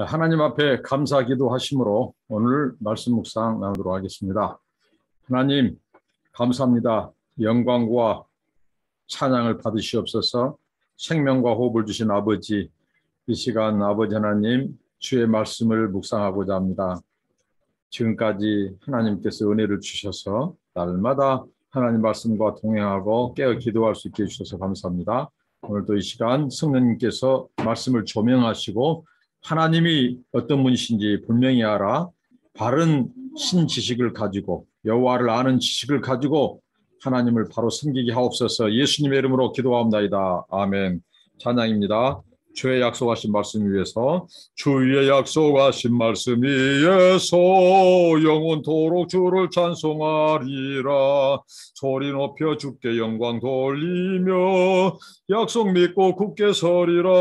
하나님 앞에 감사 기도하심으로 오늘 말씀 묵상 나누도록 하겠습니다. 하나님 감사합니다. 영광과 찬양을 받으시옵소서. 생명과 호흡을 주신 아버지, 이 시간 아버지 하나님 주의 말씀을 묵상하고자 합니다. 지금까지 하나님께서 은혜를 주셔서 날마다 하나님 말씀과 동행하고 깨어 기도할 수 있게 해주셔서 감사합니다. 오늘도 이 시간 성령님께서 말씀을 조명하시고 하나님이 어떤 분이신지 분명히 알아 바른 신지식을 가지고 여호와를 아는 지식을 가지고 하나님을 바로 섬기게 하옵소서. 예수님의 이름으로 기도합나이다. 아멘. 찬양입니다. 주의 약속하신 말씀 위에서, 주의 약속하신 말씀 위에서 영원토록 주를 찬송하리라. 소리 높여 주께 영광 돌리며 약속 믿고 굳게 서리라.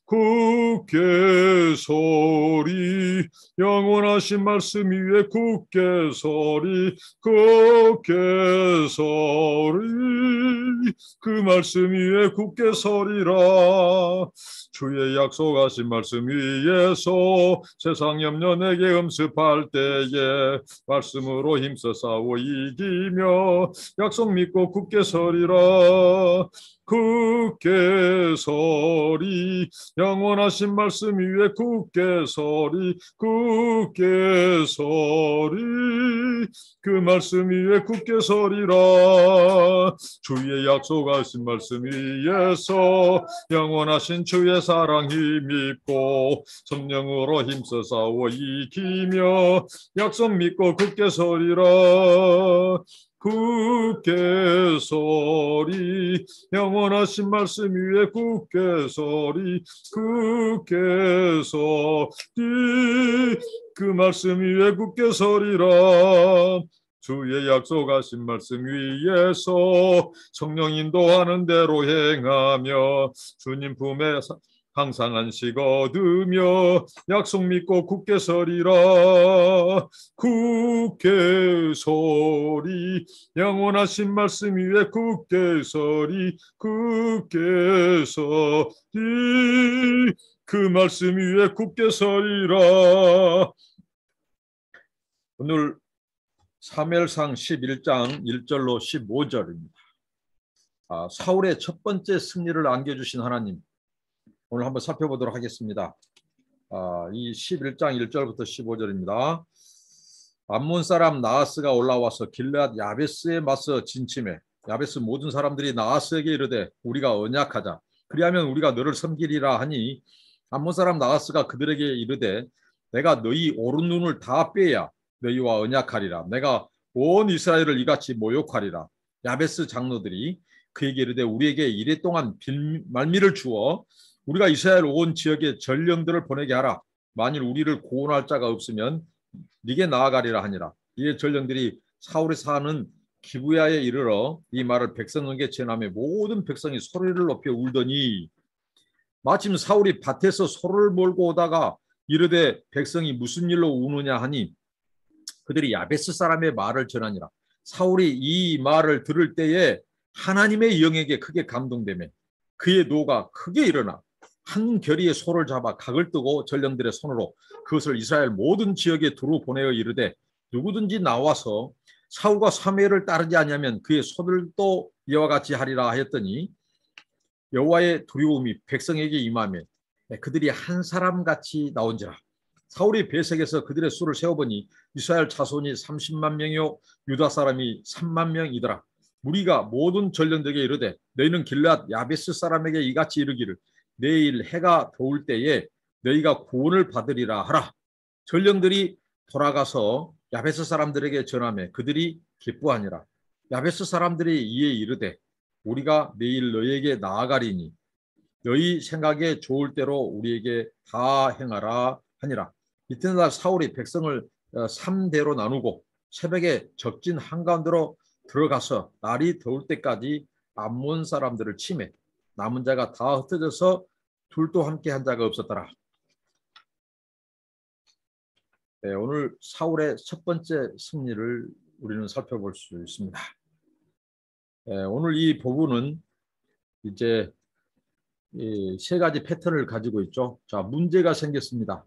굳게 서리, 영원하신 말씀 위에 굳게 서리, 굳게 서리, 그 말씀 위에 굳게 서리라. 주의 약속하신 말씀 위에서 세상 염려 내게 음습할 때에 말씀으로 힘써 싸워 이기며 약속 믿고 굳게 서리라. 굳게 서리, 영원하신 말씀 위에 굳게 서리, 굳게 서리, 그 말씀 위에 굳게 서리라. 주의 약속하신 말씀 위에서 영원하신 주의 사랑 힘입고 성령으로 힘써 싸워 이기며 약속 믿고 굳게 서리라. 굳게 서리, 영원하신 말씀 위에 굳게 서리, 굳게 서리, 그 말씀 위에 굳게 서리라. 주의 약속하신 말씀 위에서 성령 인도하는 대로 행하며 주님 품에 항상 안식 얻으며 약속 믿고 굳게 서리라. 굳게 서리, 영원하신 말씀 위에 굳게 서리, 굳게 서리, 그 말씀 위에 굳게 서리라. 오늘 사무엘상 11장 1절로 15절입니다. 사울의 첫 번째 승리를 안겨주신 하나님, 오늘 한번 살펴보도록 하겠습니다. 이 11장 1절부터 15절입니다. 암몬 사람 나하스가 올라와서 길르앗 야베스에 맞서 진침해 야베스 모든 사람들이 나하스에게 이르되 우리가 언약하자, 그리하면 우리가 너를 섬기리라 하니 암몬 사람 나하스가 그들에게 이르되 내가 너희 오른 눈을 다 빼야 너희와 언약하리라. 내가 온 이스라엘을 이같이 모욕하리라. 야베스 장로들이 그에게 이르되 우리에게 이래 동안 말미를 주어 우리가 이스라엘 온 지역에 전령들을 보내게 하라. 만일 우리를 구원할 자가 없으면 네게 나아가리라 하니라. 이에 전령들이 사울이 사는 기브야에 이르러 이 말을 백성에게 전하며 모든 백성이 소리를 높여 울더니 마침 사울이 밭에서 소를 몰고 오다가 이르되 백성이 무슨 일로 우느냐 하니 그들이 야베스 사람의 말을 전하니라. 사울이 이 말을 들을 때에 하나님의 영에게 크게 감동되며 그의 노가 크게 일어나 한 결의의 소를 잡아 각을 뜨고 전령들의 손으로 그것을 이스라엘 모든 지역에 두루 보내어 이르되 누구든지 나와서 사울과 사무엘을 따르지 아니하면 그의 소들도 이와 같이 하리라 하였더니 여호와의 두려움이 백성에게 임하며 그들이 한 사람같이 나온지라. 사울이 배색에서 그들의 수를 세어보니 이스라엘 자손이 30만 명이요 유다 사람이 3만 명이더라. 무리가 모든 전령들에게 이르되 너희는 길르앗 야베스 사람에게 이같이 이르기를 내일 해가 더울 때에 너희가 구원을 받으리라 하라. 전령들이 돌아가서 야베스 사람들에게 전하며 그들이 기뻐하니라. 야베스 사람들이 이에 이르되 우리가 내일 너희에게 나아가리니 너희 생각에 좋을 대로 우리에게 다 행하라 하니라. 이튿날 사울이 백성을 3대로 나누고 새벽에 적진 한가운데로 들어가서 날이 더울 때까지 암몬 사람들을 치매 남은 자가 다 흩어져서 둘도 함께 한 자가 없었더라. 네, 오늘 사울의 첫 번째 승리를 우리는 살펴볼 수 있습니다. 네, 오늘 이 부분은 이제 세 가지 패턴을 가지고 있죠. 자, 문제가 생겼습니다.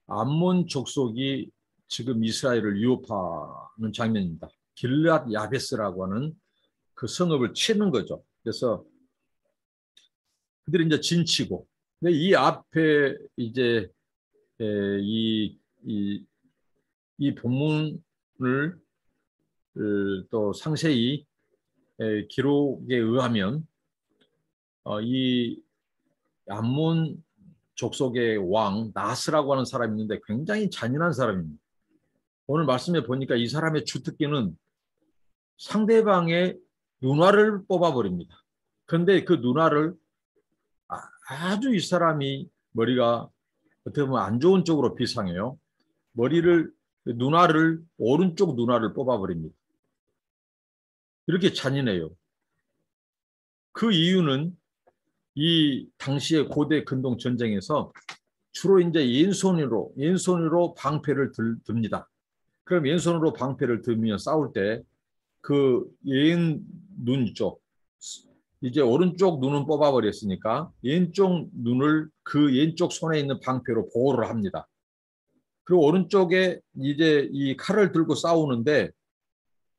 암몬 족속이 지금 이스라엘을 위협하는 장면입니다. 길르앗 야베스라고 하는 그 성읍을 치는 거죠. 그래서 그들이 이제 진치고, 근데 이 앞에 이제 이 본문을 또 상세히 기록에 의하면 이 암몬 족속의 왕 나스라고 하는 사람이 있는데 굉장히 잔인한 사람입니다. 오늘 말씀에 보니까 이 사람의 주특기는 상대방의 눈알을 뽑아버립니다. 그런데 그 눈알을 아주 이 사람이 머리가 어떻게 보면 안 좋은 쪽으로 비상해요. 눈알을 오른쪽 눈알을 뽑아버립니다. 이렇게 잔인해요. 그 이유는 이 당시의 고대 근동 전쟁에서 주로 이제 왼손으로 방패를 듭니다. 그럼 왼손으로 방패를 들면 싸울 때 그 왼눈 쪽, 이제 오른쪽 눈은 뽑아버렸으니까 왼쪽 눈을 그 왼쪽 손에 있는 방패로 보호를 합니다. 그리고 오른쪽에 이제 이 칼을 들고 싸우는데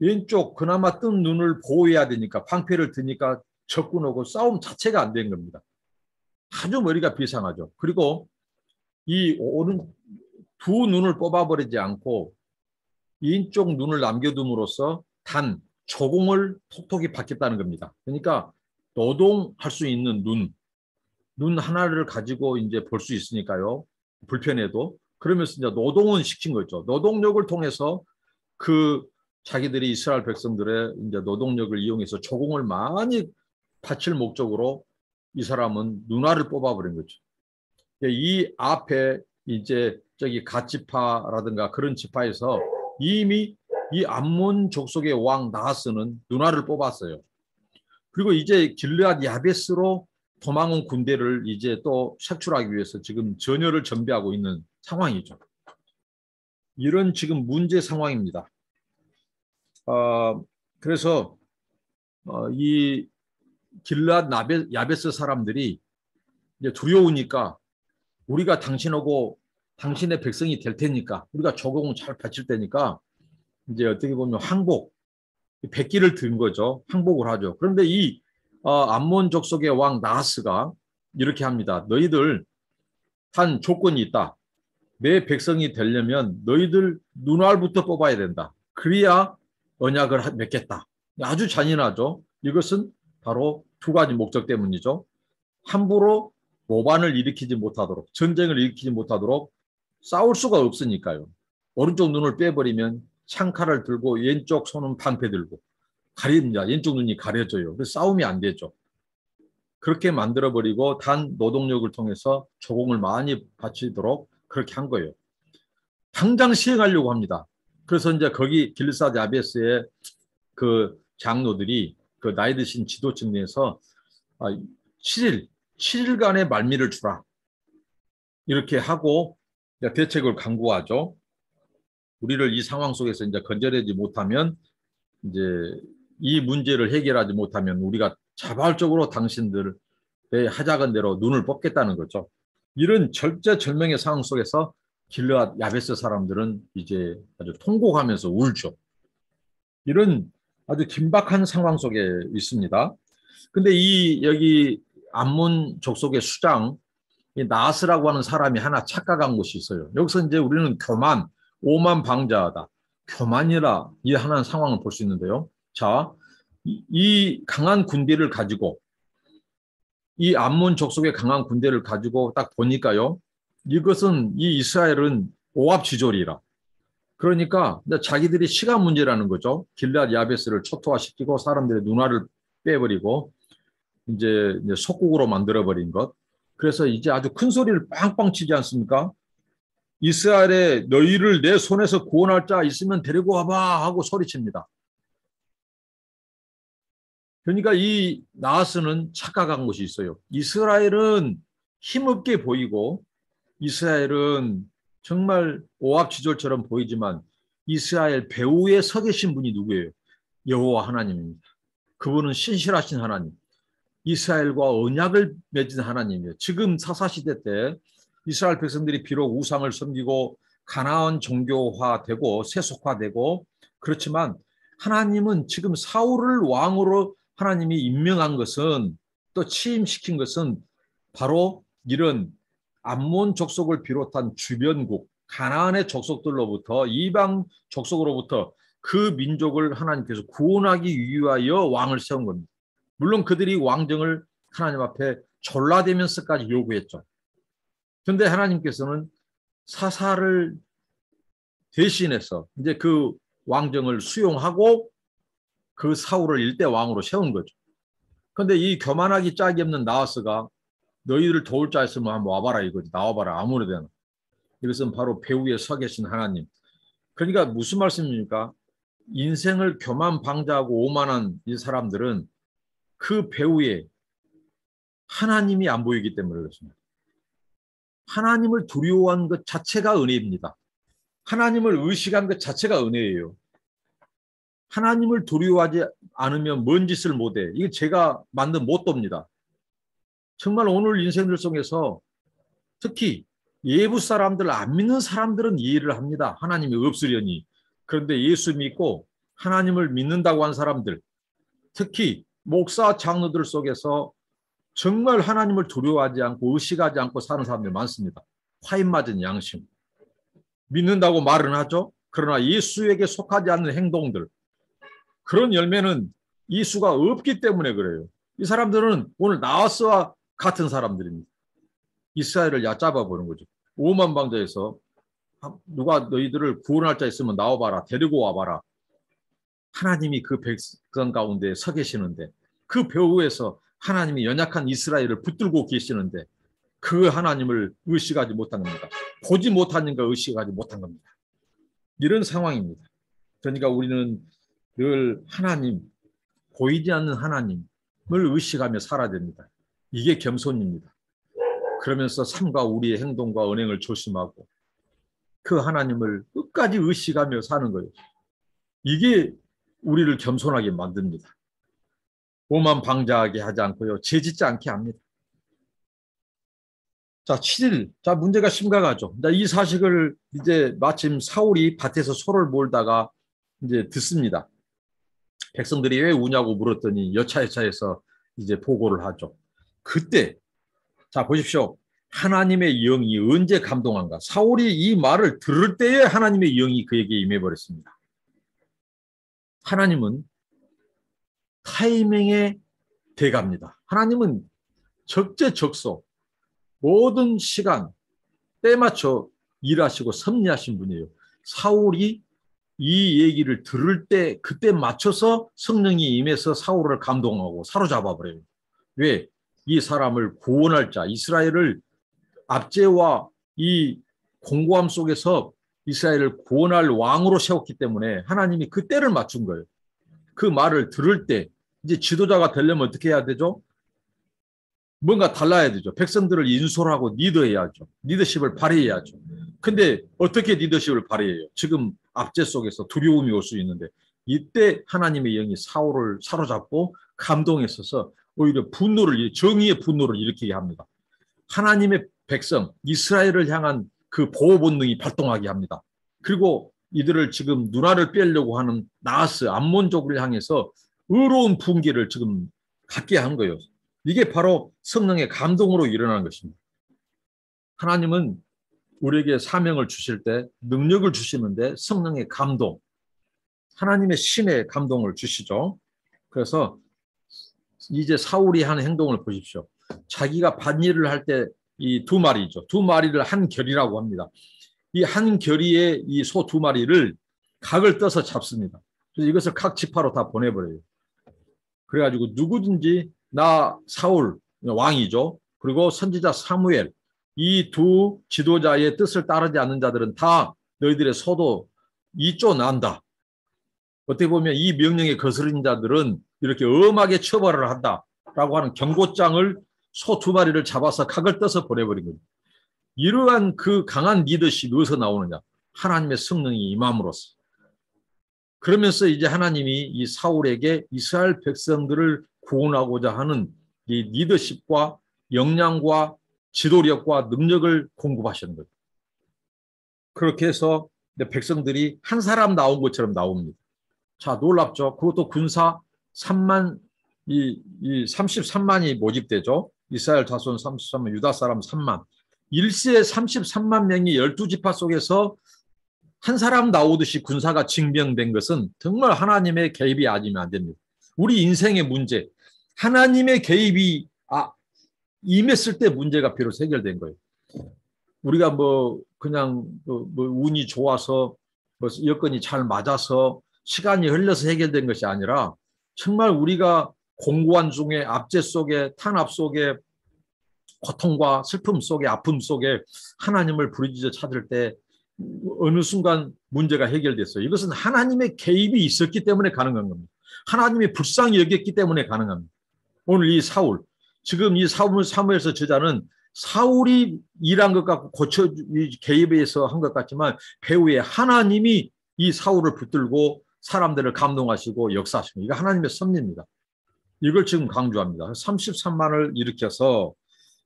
왼쪽 그나마 뜬 눈을 보호해야 되니까 방패를 드니까 접근하고 싸움 자체가 안 된 겁니다. 아주 머리가 비상하죠. 그리고 이 두 눈을 뽑아버리지 않고 왼쪽 눈을 남겨둠으로써 단 조공을 톡톡히 받겠다는 겁니다. 그러니까 노동할 수 있는 눈 하나를 가지고 이제 볼 수 있으니까요. 불편해도. 그러면서 이제 노동은 시킨 거죠. 노동력을 통해서 그 자기들이 이스라엘 백성들의 이제 노동력을 이용해서 조공을 많이 바칠 목적으로 이 사람은 눈알을 뽑아버린 거죠. 이 앞에 이제 저기 갓지파라든가 그런 지파에서 이미 이 암몬 족속의 왕 나하스는 눈알을 뽑았어요. 그리고 이제 길르앗 야베스로 도망온 군대를 이제 또 색출하기 위해서 지금 전열을 전비하고 있는 상황이죠. 이런 지금 문제 상황입니다. 그래서 이 길르앗 야베스 사람들이 이제 두려우니까 우리가 당신하고 당신의 백성이 될 테니까 우리가 조공을 잘 바칠 테니까 이제 어떻게 보면 항복, 백기를 든 거죠. 항복을 하죠. 그런데 이 암몬 족속의 왕 나하스가 이렇게 합니다. 너희들 한 조건이 있다. 내 백성이 되려면 너희들 눈알부터 뽑아야 된다. 그래야 언약을 맺겠다. 아주 잔인하죠. 이것은 바로 두 가지 목적 때문이죠. 함부로 모반을 일으키지 못하도록, 전쟁을 일으키지 못하도록 싸울 수가 없으니까요. 오른쪽 눈을 빼버리면 창칼을 들고 왼쪽 손은 방패 들고 가립니다. 왼쪽 눈이 가려져요. 그래서 싸움이 안 되죠. 그렇게 만들어버리고 단 노동력을 통해서 조공을 많이 바치도록 그렇게 한 거예요. 당장 시행하려고 합니다. 그래서 이제 거기 길르앗 야베스의 그 장로들이 그 나이 드신 지도층 내에서 7일간의 말미를 주라. 이렇게 하고 대책을 강구하죠. 우리를 이 상황 속에서 이제 건져내지 못하면 이제 이 문제를 해결하지 못하면 우리가 자발적으로 당신들의 하자건 대로 눈을 뽑겠다는 거죠. 이런 절제절명의 상황 속에서 길르앗 야베스 사람들은 이제 아주 통곡하면서 울죠. 이런 아주 긴박한 상황 속에 있습니다. 근데 여기 암몬 족속의 수장 이 나스라고 하는 사람이 하나 착각한 곳이 있어요. 여기서 이제 우리는 교만, 오만 방자하다, 교만이라 이 하는 상황을 볼 수 있는데요. 자, 이 강한 군대를 가지고 이 암몬 족속의 강한 군대를 가지고 딱 보니까요. 이것은 이 이스라엘은 오합지졸이라. 그러니까 자기들이 시간 문제라는 거죠. 길르앗 야베스를 초토화시키고 사람들의 눈알을 빼버리고 이제 속국으로 만들어버린 것. 그래서 이제 아주 큰 소리를 빵빵 치지 않습니까? 이스라엘에 너희를 내 손에서 구원할 자 있으면 데리고 와봐 하고 소리칩니다. 그러니까 이 나하스는 착각한 것이 있어요. 이스라엘은 힘없게 보이고 이스라엘은 정말 오합지졸처럼 보이지만 이스라엘 배후에 서 계신 분이 누구예요? 여호와 하나님입니다. 그분은 신실하신 하나님. 이스라엘과 언약을 맺은 하나님이에요. 지금 사사시대 때 이스라엘 백성들이 비록 우상을 섬기고 가나안 종교화되고 세속화되고 그렇지만 하나님은 지금 사울을 왕으로 하나님이 임명한 것은 또 취임시킨 것은 바로 이런 암몬 족속을 비롯한 주변국 가나안의 족속들로부터 이방 족속으로부터 그 민족을 하나님께서 구원하기 위하여 왕을 세운 겁니다. 물론 그들이 왕정을 하나님 앞에 졸라대면서까지 요구했죠. 그런데 하나님께서는 사사를 대신해서 이제 그 왕정을 수용하고 그 사울을 일대 왕으로 세운 거죠. 그런데 이 교만하기 짝이 없는 나하스가 너희들 도울 자 있으면 한번 와봐라 이거지. 나와봐라 아무래도. 이것은 바로 배후에 서 계신 하나님. 그러니까 무슨 말씀입니까? 인생을 교만방자하고 오만한 이 사람들은 그 배후에 하나님이 안 보이기 때문에 그렇습니다. 하나님을 두려워한 것 자체가 은혜입니다. 하나님을 의식한 것 자체가 은혜예요. 하나님을 두려워하지 않으면 뭔 짓을 못해. 이게 제가 만든 모토입니다. 정말 오늘 인생들 속에서 특히 예부 사람들, 안 믿는 사람들은 이해를 합니다. 하나님이 없으려니. 그런데 예수 믿고 하나님을 믿는다고 한 사람들, 특히 목사 장로들 속에서 정말 하나님을 두려워하지 않고 의식하지 않고 사는 사람들 많습니다. 화인 맞은 양심. 믿는다고 말은 하죠. 그러나 예수에게 속하지 않는 행동들. 그런 열매는 예수가 없기 때문에 그래요. 이 사람들은 오늘 나하스와 같은 사람들입니다. 이스라엘을 얕잡아 보는 거죠. 오만방자에서 누가 너희들을 구원할 자 있으면 나와봐라. 데리고 와봐라. 하나님이 그 백성 가운데 서 계시는데 그 배후에서 하나님이 연약한 이스라엘을 붙들고 계시는데 그 하나님을 의식하지 못한 겁니다. 보지 못하니까 의식하지 못한 겁니다. 이런 상황입니다. 그러니까 우리는 늘 하나님, 보이지 않는 하나님을 의식하며 살아야 됩니다. 이게 겸손입니다. 그러면서 삶과 우리의 행동과 언행을 조심하고 그 하나님을 끝까지 의식하며 사는 거예요. 이게 우리를 겸손하게 만듭니다. 오만방자하게 하지 않고요. 죄짓지 않게 합니다. 자, 7일. 자, 문제가 심각하죠. 이 사실을 이제 마침 사울이 밭에서 소를 몰다가 이제 듣습니다. 백성들이 왜 우냐고 물었더니 여차여차해서 이제 보고를 하죠. 그때 자 보십시오. 하나님의 영이 언제 감동한가? 사울이 이 말을 들을 때에 하나님의 영이 그에게 임해버렸습니다. 하나님은 타이밍에 대갑니다. 하나님은 적재적소 모든 시간 때 맞춰 일하시고 섭리하신 분이에요. 사울이 이 얘기를 들을 때 그때 맞춰서 성령이 임해서 사울을 감동하고 사로잡아 버려요. 왜? 이 사람을 구원할 자, 이스라엘을 압제와 이 공고함 속에서 이스라엘을 구원할 왕으로 세웠기 때문에 하나님이 그 때를 맞춘 거예요. 그 말을 들을 때 이제 지도자가 되려면 어떻게 해야 되죠? 뭔가 달라야 되죠. 백성들을 인솔하고 리더해야죠. 리더십을 발휘해야죠. 근데 어떻게 리더십을 발휘해요? 지금 압제 속에서 두려움이 올 수 있는데 이때 하나님의 영이 사울을 사로잡고 감동했어서 오히려 분노를, 정의의 분노를 일으키게 합니다. 하나님의 백성, 이스라엘을 향한 그 보호 본능이 발동하게 합니다. 그리고 이들을 지금 눈알을 빼려고 하는 나하스, 암몬족을 향해서 의로운 분기를 지금 갖게 한 거예요. 이게 바로 성령의 감동으로 일어나는 것입니다. 하나님은 우리에게 사명을 주실 때 능력을 주시는데 성령의 감동, 하나님의 신의 감동을 주시죠. 그래서 이제 사울이 하는 행동을 보십시오. 자기가 밭일을 할 때 이 두 마리죠. 두 마리를 한 결이라고 합니다. 이 한 결이의 이 소 두 마리를 각을 떠서 잡습니다. 그래서 이것을 각 지파로 다 보내버려요. 그래가지고 누구든지 나 사울 왕이죠. 그리고 선지자 사무엘 이 두 지도자의 뜻을 따르지 않는 자들은 다 너희들의 소도 이쪽 난다. 어떻게 보면 이 명령에 거스른 자들은 이렇게 엄하게 처벌을 한다라고 하는 경고장을 소 두 마리를 잡아서 각을 떠서 보내버린 겁니다. 이러한 그 강한 리더십이 어디서 나오느냐? 하나님의 성령이 임함으로써. 그러면서 이제 하나님이 이 사울에게 이스라엘 백성들을 구원하고자 하는 이 리더십과 역량과 지도력과 능력을 공급하시는 거예요. 그렇게 해서 백성들이 한 사람 나온 것처럼 나옵니다. 자, 놀랍죠. 그것도 군사 3만, 이 33만이 모집되죠. 이스라엘 자손 33만, 유다 사람 3만. 일시에 33만 명이 12지파 속에서 한 사람 나오듯이 군사가 징병된 것은 정말 하나님의 개입이 아니면 안 됩니다. 우리 인생의 문제, 하나님의 개입이 임했을 때 문제가 비로소 해결된 거예요. 우리가 그냥 운이 좋아서 여건이 잘 맞아서 시간이 흘러서 해결된 것이 아니라 정말 우리가 공고한 중에 압제 속에 탄압 속에 고통과 슬픔 속에 아픔 속에 하나님을 부르짖어 찾을 때 어느 순간 문제가 해결됐어요. 이것은 하나님의 개입이 있었기 때문에 가능한 겁니다. 하나님의 불쌍히 여겼기 때문에 가능합니다. 오늘 이 사울, 지금 이 사무엘서 저자는 사울이 일한 것 같고 개입해서 한 것 같지만 배후에 하나님이 이 사울을 붙들고 사람들을 감동하시고 역사하시고, 이거 하나님의 섭리입니다. 이걸 지금 강조합니다. 33만을 일으켜서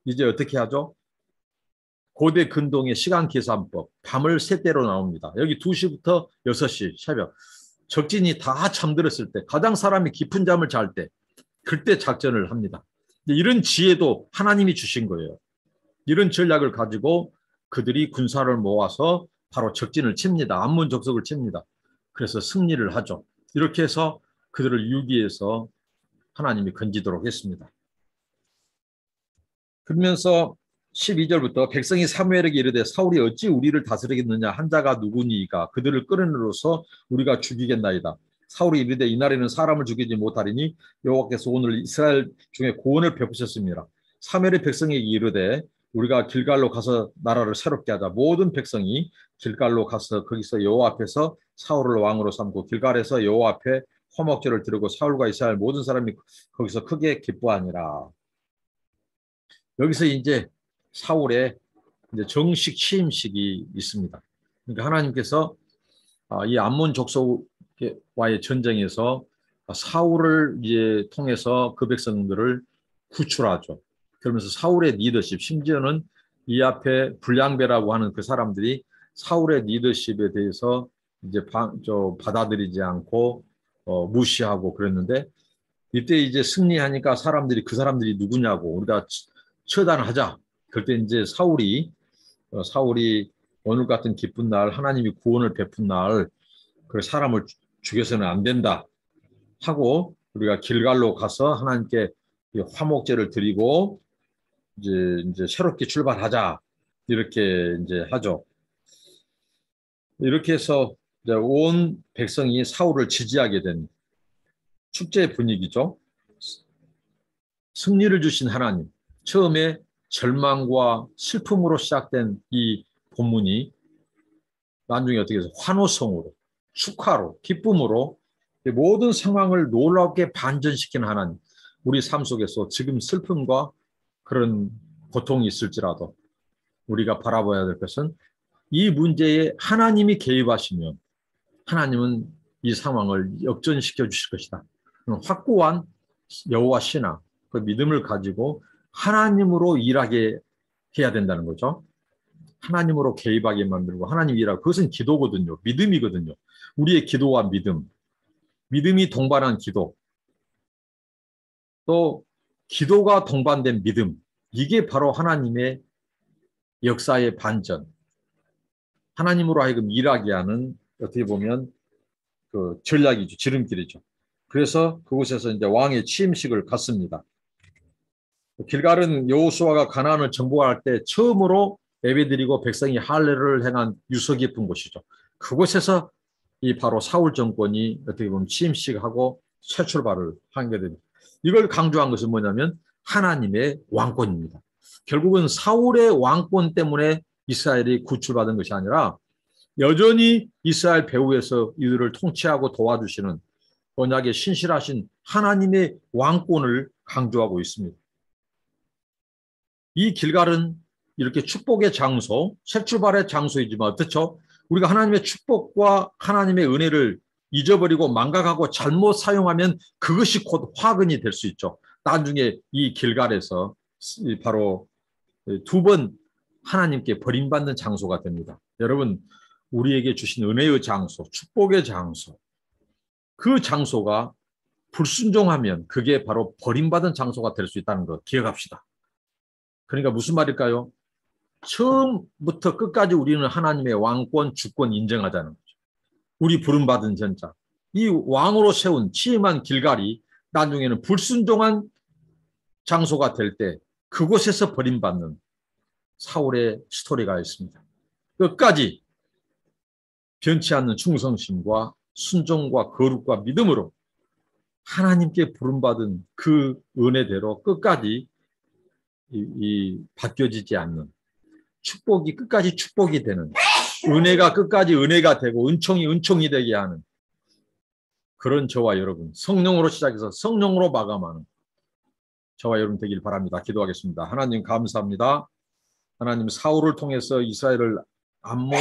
이제 어떻게 하죠? 고대 근동의 시간 계산법, 밤을 새 때로 나옵니다. 여기 2시부터 6시 새벽, 적진이 다 잠들었을 때, 가장 사람이 깊은 잠을 잘 때, 그때 작전을 합니다. 이런 지혜도 하나님이 주신 거예요. 이런 전략을 가지고 그들이 군사를 모아서 바로 적진을 칩니다. 암몬 족속을 칩니다. 그래서 승리를 하죠. 이렇게 해서 그들을 유기해서 하나님이 건지도록 했습니다. 그러면서 12절부터 백성이 사무엘에게 이르되 사울이 어찌 우리를 다스리겠느냐, 한 자가 누구니이까 그들을 끌어내로서 우리가 죽이겠나이다. 사울이 이르되 이날에는 사람을 죽이지 못하리니 여호와께서 오늘 이스라엘 중에 구원을 베푸셨습니다. 사무엘의 백성에게 이르되 우리가 길갈로 가서 나라를 새롭게 하자. 모든 백성이 길갈로 가서 거기서 여호와 앞에서 사울을 왕으로 삼고 길갈에서 여호와 앞에 화목제를 드리고 사울과 이스라엘 모든 사람이 거기서 크게 기뻐하니라. 여기서 이제 사울의 이제 정식 취임식이 있습니다. 그러니까 하나님께서 이 암몬 족속과의 전쟁에서 사울을 이제 통해서 그 백성들을 구출하죠. 그러면서 사울의 리더십, 심지어는 이 앞에 불량배라고 하는 그 사람들이 사울의 리더십에 대해서 이제 받아들이지 않고 무시하고 그랬는데, 이때 이제 승리하니까 그 사람들이 누구냐고 우리가 처단하자. 그때 이제 사울이 오늘 같은 기쁜 날, 하나님이 구원을 베푼 날, 그 사람을 죽여서는 안 된다 하고 우리가 길갈로 가서 하나님께 화목제를 드리고 이제 새롭게 출발하자, 이렇게 이제 하죠. 이렇게 해서 이제 온 백성이 사울을 지지하게 된 축제 분위기죠. 승리를 주신 하나님, 처음에 절망과 슬픔으로 시작된 이 본문이 나중에 어떻게 해서 환호성으로, 축하로, 기쁨으로 모든 상황을 놀랍게 반전시키는 하나님. 우리 삶 속에서 지금 슬픔과 그런 고통이 있을지라도 우리가 바라봐야 될 것은 이 문제에 하나님이 개입하시면 하나님은 이 상황을 역전시켜 주실 것이다. 확고한 여호와 신앙, 그 믿음을 가지고 하나님으로 일하게 해야 된다는 거죠. 하나님으로 개입하게 만들고 하나님 일하고, 그것은 기도거든요. 믿음이거든요. 우리의 기도와 믿음이 동반한 기도, 또 기도가 동반된 믿음, 이게 바로 하나님의 역사의 반전, 하나님으로 하여금 일하게 하는 어떻게 보면 그 전략이죠. 지름길이죠. 그래서 그곳에서 이제 왕의 취임식을 갖습니다. 길갈은 여호수아가 가나안을 정복할 때 처음으로 예배드리고 백성이 할례를 행한 유서 깊은 곳이죠. 그곳에서 이 바로 사울 정권이 어떻게 보면 취임식하고 새 출발을 하게 됩니다. 이걸 강조한 것은 뭐냐면 하나님의 왕권입니다. 결국은 사울의 왕권 때문에 이스라엘이 구출받은 것이 아니라 여전히 이스라엘 배후에서 이들을 통치하고 도와주시는 언약에 신실하신 하나님의 왕권을 강조하고 있습니다. 이 길갈은 이렇게 축복의 장소, 새 출발의 장소이지만 어떻죠? 우리가 하나님의 축복과 하나님의 은혜를 잊어버리고 망각하고 잘못 사용하면 그것이 곧 화근이 될 수 있죠. 나중에 이 길갈에서 바로 두 번 하나님께 버림받는 장소가 됩니다. 여러분, 우리에게 주신 은혜의 장소, 축복의 장소, 그 장소가 불순종하면 그게 바로 버림받은 장소가 될 수 있다는 거 기억합시다. 그러니까 무슨 말일까요? 처음부터 끝까지 우리는 하나님의 왕권, 주권 인정하자는 거죠. 우리 부름받은 전자. 이 왕으로 세운 취임한 길갈이 나중에는 불순종한 장소가 될 때 그곳에서 버림받는 사울의 스토리가 있습니다. 끝까지 변치 않는 충성심과 순종과 거룩과 믿음으로 하나님께 부름받은 그 은혜대로 끝까지 바뀌어지지 않는 축복이 끝까지 축복이 되는, 은혜가 끝까지 은혜가 되고 은총이 은총이 되게 하는 그런 저와 여러분, 성령으로 시작해서 성령으로 마감하는 저와 여러분 되길 바랍니다. 기도하겠습니다. 하나님 감사합니다. 하나님, 사울을 통해서 이스라엘을 암몬